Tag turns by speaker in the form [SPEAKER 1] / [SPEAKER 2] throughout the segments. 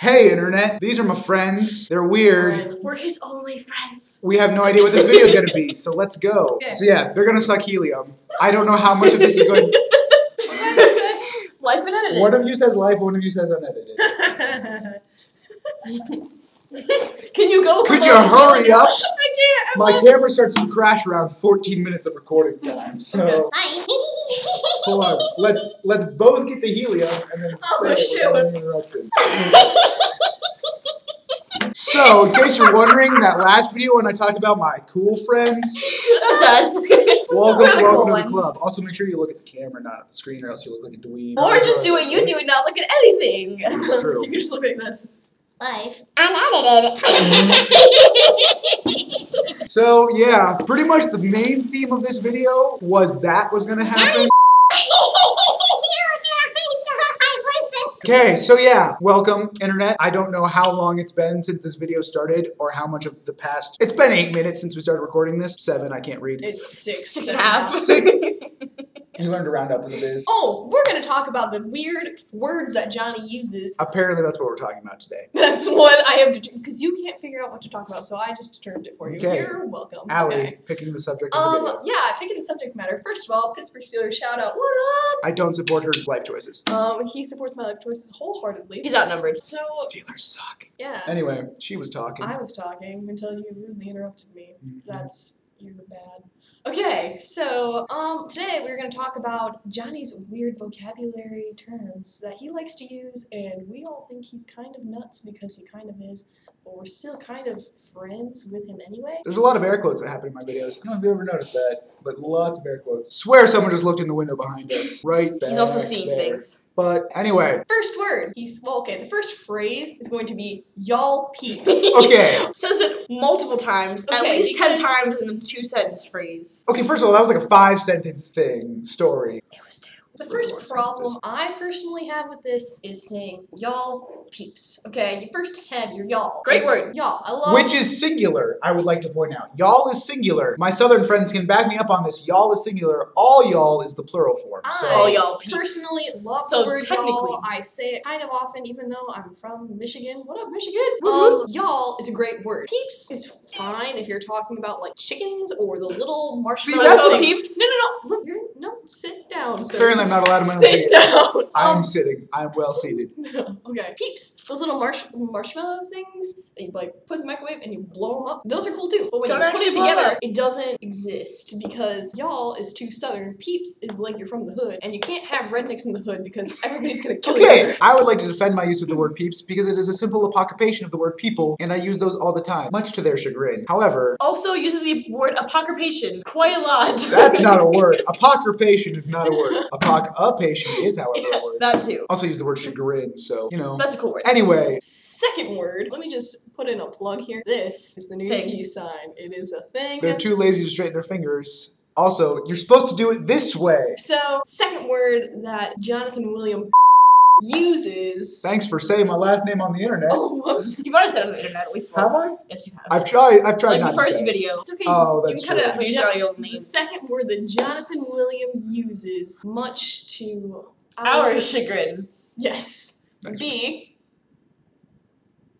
[SPEAKER 1] Hey internet, these are my friends. They're weird.
[SPEAKER 2] We're his only friends.
[SPEAKER 1] We have no idea what this video is going to be, so let's go. Okay. So yeah, they're going to suck helium. I don't know how much of this is going to...
[SPEAKER 2] What did I say? Life unedited.
[SPEAKER 1] One of you says life, one of you says unedited.
[SPEAKER 2] Can you go?
[SPEAKER 1] Could you hurry up?
[SPEAKER 2] I can't.
[SPEAKER 1] My camera starts to crash around 14 minutes of recording time, so... Hold on, let's both get the helium and then say it without any interruption. So, in case you're wondering, that last video when I talked about my cool friends,
[SPEAKER 2] That's us.
[SPEAKER 1] welcome to the club. Also, make sure you look at the camera, not at the screen, or else you look like a dweeb.
[SPEAKER 2] Or just do what you do and not look at anything.
[SPEAKER 1] It's true.
[SPEAKER 2] You can just look like this.
[SPEAKER 3] Life unedited.
[SPEAKER 1] So, yeah, pretty much the main theme of this video was that was going to happen. Okay, so yeah, welcome, internet. I don't know how long it's been since this video started or how much of the past... It's been 8 minutes since we started recording this. 7, I can't read.
[SPEAKER 2] It's 6 and a half.
[SPEAKER 1] 6. You learned to round up in the biz.
[SPEAKER 2] Oh, we're going to talk about the weird words that Johnny uses.
[SPEAKER 1] Apparently that's what we're talking about today.
[SPEAKER 2] That's what I have to do, because you can't figure out what to talk about, so I just determined it for you.
[SPEAKER 1] Okay.
[SPEAKER 2] You're welcome.
[SPEAKER 1] Allie,
[SPEAKER 2] okay.
[SPEAKER 1] picking the subject of the video.
[SPEAKER 2] Yeah, picking the subject matter. First of all, Pittsburgh Steelers, shout out, what up?
[SPEAKER 1] I don't support her life choices.
[SPEAKER 2] He supports my life choices wholeheartedly.
[SPEAKER 4] He's outnumbered.
[SPEAKER 2] So,
[SPEAKER 1] Steelers suck.
[SPEAKER 2] yeah.
[SPEAKER 1] Anyway, she was talking.
[SPEAKER 2] I was talking until you rudely interrupted me. You're bad. Okay, so today we're going to talk about Johnny's weird vocabulary terms that he likes to use, and we all think he's kind of nuts because he kind of is, but we're still kind of friends with him anyway.
[SPEAKER 1] There's a lot of air quotes that happen in my videos. I don't know if you ever noticed that, but lots of air quotes. Swear someone just looked in the window behind us. Right there.
[SPEAKER 4] He's also seeing things.
[SPEAKER 1] But anyway.
[SPEAKER 2] First word. The first phrase is going to be y'all peeps.
[SPEAKER 1] Okay.
[SPEAKER 4] Says it multiple times, at least 10 times in the 2-sentence phrase.
[SPEAKER 1] Okay, first of all, that was like a 5-sentence story.
[SPEAKER 4] It was 2.
[SPEAKER 2] The first problem I personally have with this is saying y'all peeps. Okay, you first have your y'all.
[SPEAKER 4] Great word.
[SPEAKER 2] Y'all. I love.
[SPEAKER 1] Which is singular, I would like to point out. Y'all is singular. My southern friends can back me up on this. Y'all is singular. All y'all is the plural form. So
[SPEAKER 4] all y'all peeps.
[SPEAKER 2] Personally love the word y'all. I say it kind of often, even though I'm from Michigan. What up, Michigan? Y'all is a great word. Peeps is fine if you're talking about like chickens or the little marshmallow
[SPEAKER 4] peeps.
[SPEAKER 2] No, sit down, sir.
[SPEAKER 1] Apparently I'm not allowed to
[SPEAKER 2] sit down.
[SPEAKER 1] I'm sitting. I'm well seated.
[SPEAKER 2] Okay. Peeps. Those little marshmallow things that you like put in the microwave and you blow them up. Those are cool too. But when you put it together, it doesn't exist because y'all is too southern. Peeps is like you're from the hood, and you can't have rednecks in the hood because everybody's gonna kill each other.
[SPEAKER 1] I would like to defend my use of the word peeps because it is a simple apocryphation of the word people, and I use those all the time, much to their chagrin. However,
[SPEAKER 4] also uses the word apocryphation quite a lot.
[SPEAKER 1] That's not a word. Apocryphation is not a word. Apocryphation is, however, a word.
[SPEAKER 4] That too.
[SPEAKER 1] Also use the word chagrin, so, you know.
[SPEAKER 4] That's a cool word.
[SPEAKER 1] Anyway.
[SPEAKER 2] Second word, let me just put in a plug here. This is the new peace sign. It is a thing.
[SPEAKER 1] They're too lazy to straighten their fingers. Also, you're supposed to do it this way.
[SPEAKER 2] So, second word that Jonathan William uses.
[SPEAKER 1] Thanks for saying my last name on the internet.
[SPEAKER 2] Oh, whoops.
[SPEAKER 4] You've already said it on the internet at least once.
[SPEAKER 1] Have I?
[SPEAKER 4] Yes, you have.
[SPEAKER 1] I've tried
[SPEAKER 4] like
[SPEAKER 1] not
[SPEAKER 4] the first
[SPEAKER 1] to say.
[SPEAKER 4] video.
[SPEAKER 2] It's okay.
[SPEAKER 1] Oh, that's
[SPEAKER 2] you can cut
[SPEAKER 1] true.
[SPEAKER 2] The second word that Jonathan William uses, much to
[SPEAKER 4] our chagrin.
[SPEAKER 2] Yes.
[SPEAKER 1] Thanks.
[SPEAKER 2] This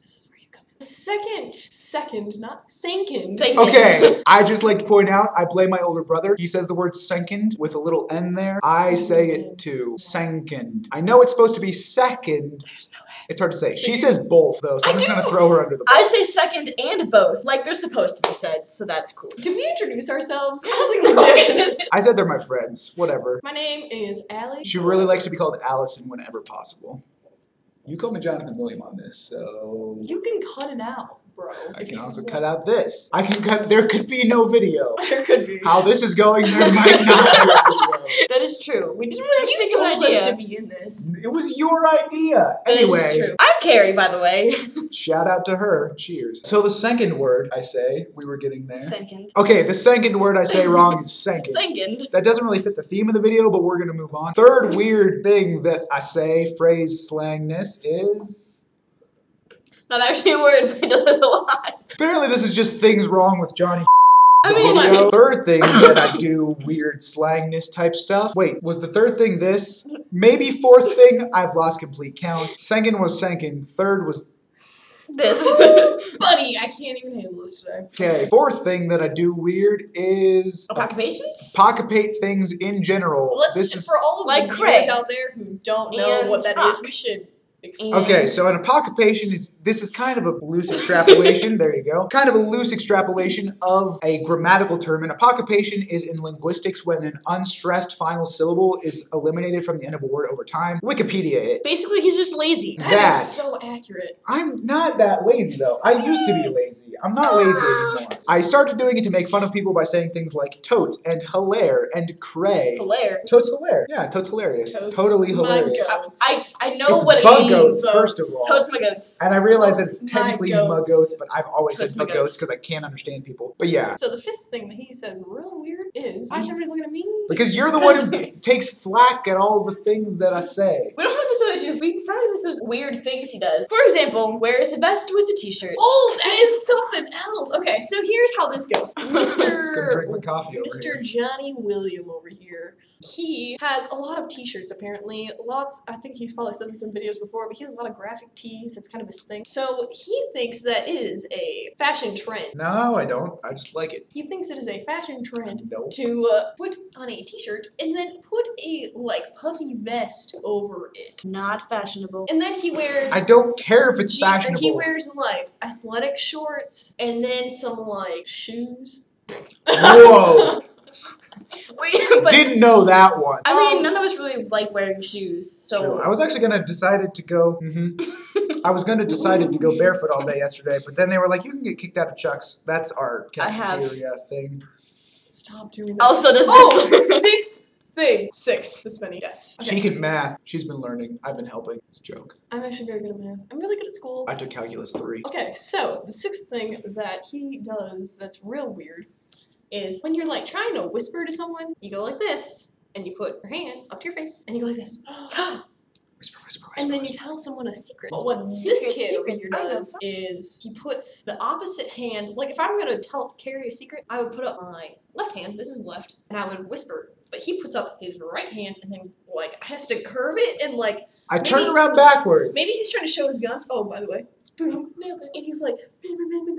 [SPEAKER 2] is where you come in. Second, not sinkin'.
[SPEAKER 1] Okay, I just like to point out, I blame my older brother. He says the word second with a little N there. I say it too. Second. I know it's supposed to be second.
[SPEAKER 4] There's no way.
[SPEAKER 1] It's hard to say. She says both, though, so I'm just going to throw her under the bus.
[SPEAKER 4] I say second and both, like they're supposed to be said, so that's cool.
[SPEAKER 2] Did we introduce ourselves? I don't think we did.
[SPEAKER 1] I said they're my friends. Whatever.
[SPEAKER 2] My name is Allie.
[SPEAKER 1] She really likes to be called Allison whenever possible. You called me Jonathan William on this, so...
[SPEAKER 2] You can cut it out, bro.
[SPEAKER 1] I can also cut out this. I can cut... There could be no video.
[SPEAKER 2] There could be.
[SPEAKER 1] How this is going, there might not be a video.
[SPEAKER 4] That is true. We didn't really
[SPEAKER 2] You
[SPEAKER 4] think of an
[SPEAKER 2] told
[SPEAKER 4] idea.
[SPEAKER 2] us to be in this.
[SPEAKER 1] It was your idea.
[SPEAKER 4] That
[SPEAKER 1] Anyway.
[SPEAKER 4] is true. I'm Carrie, by the way.
[SPEAKER 1] Shout out to her. Cheers. So the second word I say, we were getting there.
[SPEAKER 4] Second.
[SPEAKER 1] Okay, the second word I say wrong is second.
[SPEAKER 4] Second.
[SPEAKER 1] That doesn't really fit the theme of the video, but we're gonna move on. Third weird thing that I say, phrase, slangness, is...
[SPEAKER 4] Not actually a word, but it does this a lot.
[SPEAKER 1] Apparently this is just things wrong with Johnny.
[SPEAKER 4] I mean,
[SPEAKER 1] Audio. Third thing that I do weird slangness type stuff. Wait, was the third thing this? Maybe fourth thing, I've lost complete count. Second was Senkin. Third was
[SPEAKER 4] this.
[SPEAKER 2] Buddy, I can't even handle this today.
[SPEAKER 1] okay. Fourth thing that I do weird is
[SPEAKER 4] Occupations?
[SPEAKER 1] pocketpate things in general.
[SPEAKER 2] Let's for all of
[SPEAKER 4] like
[SPEAKER 2] the
[SPEAKER 4] Craig.
[SPEAKER 2] viewers out there who don't know
[SPEAKER 4] And
[SPEAKER 2] what that is,
[SPEAKER 4] Spock.
[SPEAKER 2] we should explain.
[SPEAKER 1] Okay, so an apoccupation is this is kind of a loose extrapolation. There you go. Kind of a loose extrapolation of a grammatical term. An apoccupation is in linguistics when an unstressed final syllable is eliminated from the end of a word over time. Wikipedia it.
[SPEAKER 4] Basically, he's just lazy.
[SPEAKER 2] That is so accurate.
[SPEAKER 1] I'm not that lazy though. I used to be lazy. I'm not lazy anymore. I started doing it to make fun of people by saying things like totes and hilaire and cray.
[SPEAKER 4] Hilaire.
[SPEAKER 1] Totes hilaire. Yeah, totes hilarious.
[SPEAKER 2] Totes
[SPEAKER 1] totally
[SPEAKER 2] my
[SPEAKER 1] hilarious.
[SPEAKER 2] goats.
[SPEAKER 4] I know
[SPEAKER 1] It's
[SPEAKER 4] what it
[SPEAKER 1] bug
[SPEAKER 4] means.
[SPEAKER 1] goats, first of all.
[SPEAKER 4] Totes my goats.
[SPEAKER 1] And I realize that it's
[SPEAKER 2] Totes my
[SPEAKER 1] technically
[SPEAKER 2] goats.
[SPEAKER 1] muggoats, but I've always
[SPEAKER 4] Totes
[SPEAKER 1] said
[SPEAKER 4] my
[SPEAKER 1] muggoats
[SPEAKER 4] goats.
[SPEAKER 1] because I can't understand people. But yeah.
[SPEAKER 2] So the fifth thing that he said real weird is why is everybody looking at me?
[SPEAKER 1] Because you're the one who takes flack at all the things that I say.
[SPEAKER 4] We don't have to say it. We decided this was weird things he does. For example, wears a vest with a t-shirt.
[SPEAKER 2] Oh, that is something else. Okay, so here's how this goes.
[SPEAKER 1] I'm just gonna drink my
[SPEAKER 2] Mr.
[SPEAKER 1] coffee over
[SPEAKER 2] Mr.
[SPEAKER 1] here.
[SPEAKER 2] Johnny William over here. He has a lot of t-shirts apparently. Lots, I think he's probably said this in videos before, but he has a lot of graphic tees. That's kind of his thing. So he thinks that it is a fashion trend.
[SPEAKER 1] No, I don't. I just like it.
[SPEAKER 2] He thinks it is a fashion trend
[SPEAKER 1] Nope.
[SPEAKER 2] to put on a t-shirt and then put a like puffy vest over it.
[SPEAKER 4] Not fashionable.
[SPEAKER 2] And then he wears
[SPEAKER 1] I don't care if it's fashionable.
[SPEAKER 2] He wears like athletic shorts and then some like shoes.
[SPEAKER 1] Whoa.
[SPEAKER 4] Wait, but
[SPEAKER 1] Didn't know that one.
[SPEAKER 4] I mean, none of us really like wearing shoes, so
[SPEAKER 1] True. I was actually gonna decided to go. I was gonna decided to go barefoot all day yesterday, but then they were like, "You can get kicked out of Chuck's." That's our
[SPEAKER 4] I have.
[SPEAKER 1] cafeteria thing.
[SPEAKER 2] Stop doing that.
[SPEAKER 4] also does
[SPEAKER 2] Oh,
[SPEAKER 4] this.
[SPEAKER 2] sixth thing. Six. This many. Yes. Okay.
[SPEAKER 1] She can math. She's been learning. I've been helping. It's a joke.
[SPEAKER 2] I'm actually very good at math. I'm really good at school.
[SPEAKER 1] I took calculus 3.
[SPEAKER 2] Okay, so the sixth thing that he does that's real weird is when you're like trying to whisper to someone, you go like this, and you put your hand up to your face, and you go like this.
[SPEAKER 1] Whisper, whisper, whisper.
[SPEAKER 2] And then you
[SPEAKER 1] whisper.
[SPEAKER 2] tell someone a secret. But what this
[SPEAKER 4] Secret,
[SPEAKER 2] kid over here
[SPEAKER 4] secrets, I know.
[SPEAKER 2] does is he puts the opposite hand, like if I'm gonna carry a secret, I would put up my left hand, this is left, and I would whisper. But he puts up his right hand and then like has to curve it and like
[SPEAKER 1] I turned around backwards.
[SPEAKER 2] maybe he's trying to show his guns. Oh, by the way. Boom, nailed it. And he's like,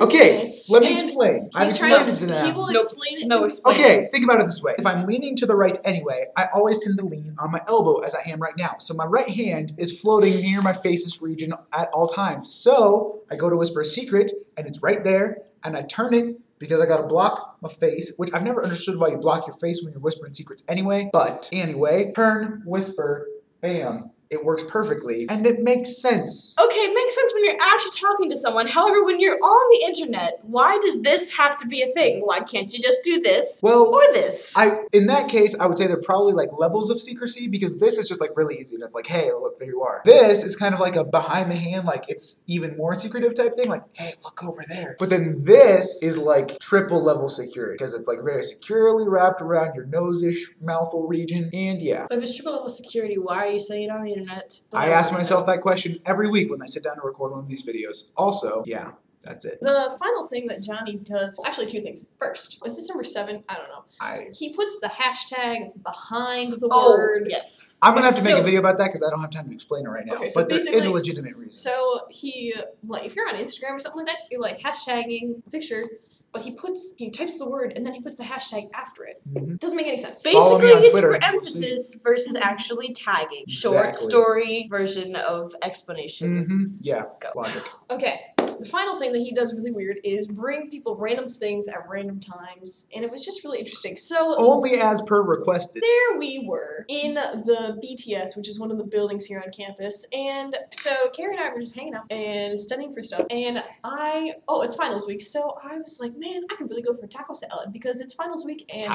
[SPEAKER 1] Okay, let me
[SPEAKER 2] And
[SPEAKER 1] explain. I've
[SPEAKER 2] he's trying
[SPEAKER 1] explained
[SPEAKER 2] to,
[SPEAKER 1] it to
[SPEAKER 2] he
[SPEAKER 1] them.
[SPEAKER 2] will
[SPEAKER 4] Nope.
[SPEAKER 2] explain it
[SPEAKER 4] No,
[SPEAKER 2] to
[SPEAKER 4] explain.
[SPEAKER 1] Okay, think about it this way. If I'm leaning to the right anyway, I always tend to lean on my elbow as I am right now. So my right hand is floating near my face's region at all times. So I go to whisper a secret, and it's right there, and I turn it because I gotta block my face, which I've never understood why you block your face when you're whispering secrets anyway. But anyway, turn, whisper, bam. It works perfectly, and it makes sense.
[SPEAKER 4] Okay, it makes sense when you're actually talking to someone. However, when you're on the internet, why does this have to be a thing? Why can't you just do this
[SPEAKER 1] Well,
[SPEAKER 4] or this?
[SPEAKER 1] in that case, I would say they're probably like levels of secrecy because this is just like really easy. And it's like, hey, look, there you are. This is kind of like a behind the hand, like it's even more secretive type thing. Like, hey, look over there. But then this is like triple level security because it's like very securely wrapped around your nose-ish, mouthful region. And yeah,
[SPEAKER 4] But if it's triple level security, why are you saying it on the internet?
[SPEAKER 1] I ask myself that question every week when I sit down to record one of these videos. Also, yeah, that's it.
[SPEAKER 2] The final thing that Johnny does, actually two things. First, is this number 7? I don't know. He puts the hashtag behind the word.
[SPEAKER 4] Yes.
[SPEAKER 1] I'm gonna have to make
[SPEAKER 2] So-
[SPEAKER 1] a video about that because I don't have time to explain it right now.
[SPEAKER 2] Okay, so
[SPEAKER 1] but there is a
[SPEAKER 2] basically-
[SPEAKER 1] legitimate reason.
[SPEAKER 2] So he, like, if you're on Instagram or something like that, you're like hashtagging a picture, but he types the word and then he puts the hashtag after it.
[SPEAKER 1] Mhm.
[SPEAKER 2] Doesn't make any sense.
[SPEAKER 1] Follow me
[SPEAKER 4] Basically,
[SPEAKER 1] on
[SPEAKER 4] it's
[SPEAKER 1] Twitter
[SPEAKER 4] for
[SPEAKER 1] and you'll see.
[SPEAKER 4] emphasis versus actually tagging. Short
[SPEAKER 1] Exactly.
[SPEAKER 4] story version of explanation.
[SPEAKER 1] Mm-hmm. Yeah,
[SPEAKER 4] Go.
[SPEAKER 1] logic.
[SPEAKER 2] Okay, the final thing that he does really weird is bring people random things at random times, and it was just really interesting. So
[SPEAKER 1] Only as per requested.
[SPEAKER 2] there we were in the BTS, which is one of the buildings here on campus, and so Carrie and I were just hanging out and studying for stuff, and it's finals week, so I was like, man, I could really go for a taco salad because it's finals week and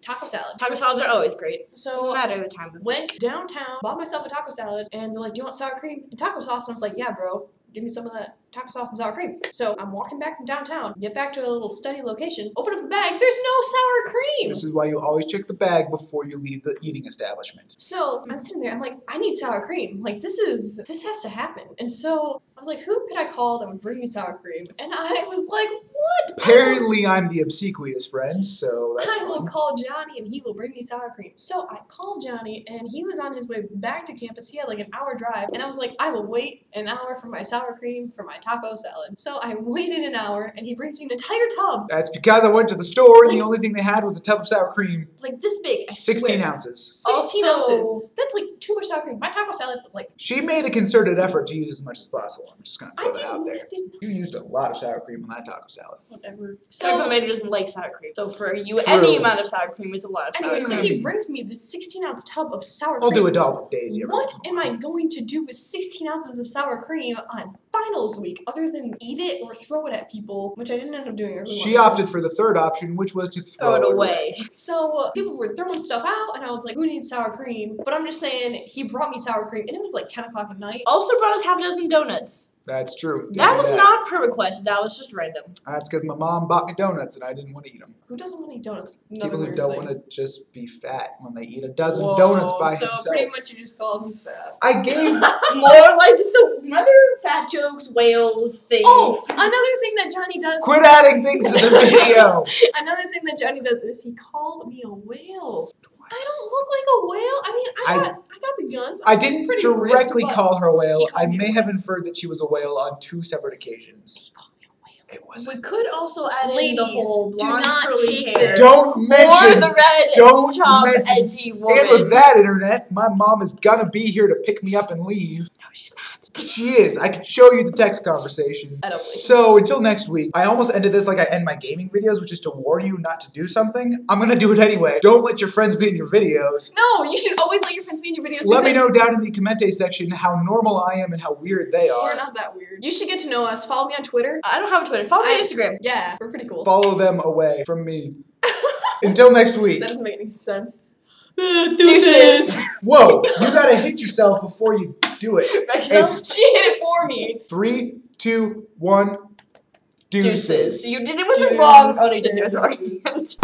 [SPEAKER 2] taco salad.
[SPEAKER 4] Taco salads are always great. No
[SPEAKER 2] So
[SPEAKER 4] matter the time of
[SPEAKER 2] went downtown, bought myself a taco salad, and they're like, do you want sour cream and taco sauce? And I was like, yeah, bro, give me some of that taco sauce and sour cream. So I'm walking back from downtown, get back to a little study location, open up the bag, there's no sour cream.
[SPEAKER 1] This is why you always check the bag before you leave the eating establishment.
[SPEAKER 2] So I'm sitting there, I'm like, I need sour cream. Like, this has to happen. And so I was like, who could I call that would bring me sour cream? And I was like, What?
[SPEAKER 1] Apparently, I'm the obsequious friend, so that's
[SPEAKER 2] I will
[SPEAKER 1] fun.
[SPEAKER 2] call Johnny and he will bring me sour cream. So I called Johnny and he was on his way back to campus. He had like an hour drive. And I was like, I will wait an hour for my sour cream for my taco salad. So I waited an hour and he brings me an entire tub.
[SPEAKER 1] That's because I went to the store and the only thing they had was a tub of sour cream.
[SPEAKER 2] Like this big. I
[SPEAKER 1] 16
[SPEAKER 2] swear.
[SPEAKER 1] ounces.
[SPEAKER 2] 16
[SPEAKER 4] Also-
[SPEAKER 2] ounces. That's like too much sour cream. My taco salad was like,
[SPEAKER 1] She made a concerted effort to use as much as possible. I'm just going to
[SPEAKER 2] I
[SPEAKER 1] throw that out
[SPEAKER 2] didn't.
[SPEAKER 1] there.
[SPEAKER 2] I didn't.
[SPEAKER 1] You used a lot of sour cream on that taco salad.
[SPEAKER 2] Whatever.
[SPEAKER 4] So
[SPEAKER 2] So
[SPEAKER 4] Amanda doesn't like sour cream. So for you,
[SPEAKER 1] True.
[SPEAKER 4] any amount of sour cream is a lot of sour
[SPEAKER 2] anyway, so
[SPEAKER 4] cream.
[SPEAKER 2] he brings me this 16-ounce tub of sour cream.
[SPEAKER 1] I'll do a dollop of Daisy. every
[SPEAKER 2] What
[SPEAKER 1] once in a
[SPEAKER 2] am I
[SPEAKER 1] while.
[SPEAKER 2] going to do with 16 ounces of sour cream on finals week other than eat it or throw it at people, which I didn't end up doing. I really
[SPEAKER 1] She
[SPEAKER 2] wanted to.
[SPEAKER 1] opted for the third option, which was to
[SPEAKER 4] Throw it away.
[SPEAKER 2] So people were throwing stuff out, and I was like, who needs sour cream? But I'm just saying, he brought me sour cream, and it was like 10 o'clock at night.
[SPEAKER 4] Also brought us half a dozen donuts.
[SPEAKER 1] That's true.
[SPEAKER 4] That
[SPEAKER 1] Give
[SPEAKER 4] was
[SPEAKER 1] me
[SPEAKER 4] not per request. That was just random.
[SPEAKER 1] That's because my mom bought me donuts and I didn't want to eat them.
[SPEAKER 2] Who doesn't want to eat donuts? Another
[SPEAKER 1] People who
[SPEAKER 2] weird
[SPEAKER 1] don't
[SPEAKER 2] thing.
[SPEAKER 1] want to just be fat when they eat a dozen
[SPEAKER 2] Whoa,
[SPEAKER 1] donuts by
[SPEAKER 2] so
[SPEAKER 1] himself.
[SPEAKER 2] pretty much you just called me fat.
[SPEAKER 1] I gave.
[SPEAKER 4] More like the other fat jokes, whales, things.
[SPEAKER 2] Oh, another thing that Johnny does.
[SPEAKER 1] Quit adding things to the video.
[SPEAKER 2] Another thing that Johnny does is he called me a whale. I don't look like a whale. I mean, I got the guns.
[SPEAKER 1] I
[SPEAKER 2] I'm
[SPEAKER 1] didn't
[SPEAKER 2] pretty
[SPEAKER 1] directly
[SPEAKER 2] ripped, but
[SPEAKER 1] call her a whale.
[SPEAKER 2] he called
[SPEAKER 1] I
[SPEAKER 2] me a
[SPEAKER 1] may
[SPEAKER 2] whale.
[SPEAKER 1] have inferred that she was a whale on 2 separate occasions.
[SPEAKER 2] He called me a whale.
[SPEAKER 1] It
[SPEAKER 4] We
[SPEAKER 1] wasn't.
[SPEAKER 4] could also add in the
[SPEAKER 2] Ladies,
[SPEAKER 4] whole
[SPEAKER 2] do
[SPEAKER 4] blonde
[SPEAKER 2] not
[SPEAKER 4] curly
[SPEAKER 2] take
[SPEAKER 4] hair.
[SPEAKER 2] this.
[SPEAKER 1] Don't
[SPEAKER 4] Or
[SPEAKER 1] mention.
[SPEAKER 4] the red
[SPEAKER 1] Don't
[SPEAKER 4] top
[SPEAKER 1] mention.
[SPEAKER 4] edgy woman.
[SPEAKER 1] And with that, internet, my mom is gonna be here to pick me up and leave.
[SPEAKER 4] No, she's not.
[SPEAKER 1] She is. I can show you the text conversation.
[SPEAKER 4] I don't believe
[SPEAKER 1] So until next week, I almost ended this like I end my gaming videos, which is to warn you not to do something. I'm gonna do it anyway. Don't let your friends be in your videos.
[SPEAKER 2] No, you should always let your friends be in your videos.
[SPEAKER 1] Let me
[SPEAKER 2] because
[SPEAKER 1] know down in the commente section how normal I am and how weird they
[SPEAKER 2] We're
[SPEAKER 1] are.
[SPEAKER 2] not that weird. You should get to know us. Follow me on Twitter.
[SPEAKER 4] I don't have a Twitter. Follow me on
[SPEAKER 2] I-
[SPEAKER 4] Instagram.
[SPEAKER 2] Yeah, we're pretty cool.
[SPEAKER 1] Follow them away from me. Until next week.
[SPEAKER 2] That doesn't make any sense.
[SPEAKER 4] Deuces.
[SPEAKER 1] Whoa, you gotta hit yourself before you do it. It's
[SPEAKER 2] She hit it for me.
[SPEAKER 1] 3, 2, 1. Deuces.
[SPEAKER 4] Deuces. You did it with the wrong. Oh, no, you did it with the wrong.
[SPEAKER 2] Deuces.